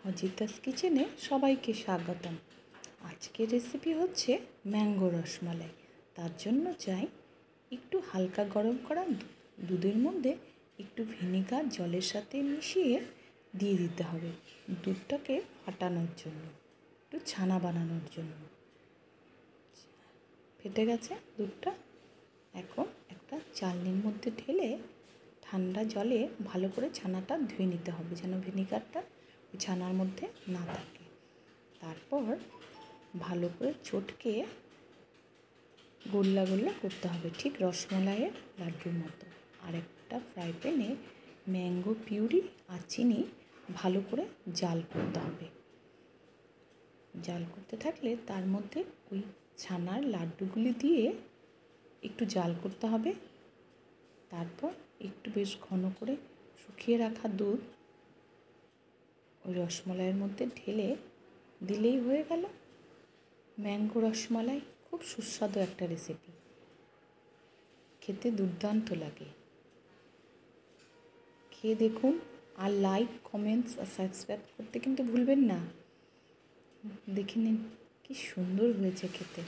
অজিতাস কিচেনে সবাইকে স্বাগতম। আজকের রেসিপি হচ্ছে ম্যাঙ্গো রসমালাই। তার জন্য চাই একটু হালকা গরম করা দুধের মধ্যে একটু ভিনেগার জলের সাথে মিশিয়ে দিয়ে দিতে হবে দুধটাকে ফাটানোর জন্য, একটু ছানা বানানোর জন্য। ফেটে গেছে দুধটা। এখন একটা চালনির মধ্যে ঢেলে ঠান্ডা জলে ভালো করে ছানাটা ধুয়ে নিতে হবে যেন ভিনেগারটা ছানার মধ্যে না থাকে। তারপর ভালো করে চটকে গোল্লা গোল্লা করতে হবে, ঠিক রসমালাইয়ের লাড্ডুর মতো। আর একটা ফ্রাই প্যানে ম্যাঙ্গো পিউরি আর চিনি ভালো করে জাল করতে হবে। জাল করতে থাকলে তার মধ্যে ওই ছানার লাড্ডুগুলি দিয়ে একটু জাল করতে হবে। তারপর একটু বেশ ঘন করে শুকিয়ে রাখা দুধ ওই রসমালাইয়ের মধ্যে ঢেলে দিলেই হয়ে গেল ম্যাঙ্গো রসমালাই। খুব সুস্বাদু একটা রেসিপি, খেতে দুর্দান্ত লাগে। খেয়ে দেখুন, আর লাইক, কমেন্টস আর সাবস্ক্রাইব করতে কিন্তু ভুলবেন না। দেখে নিন কি সুন্দর হয়েছে খেতে।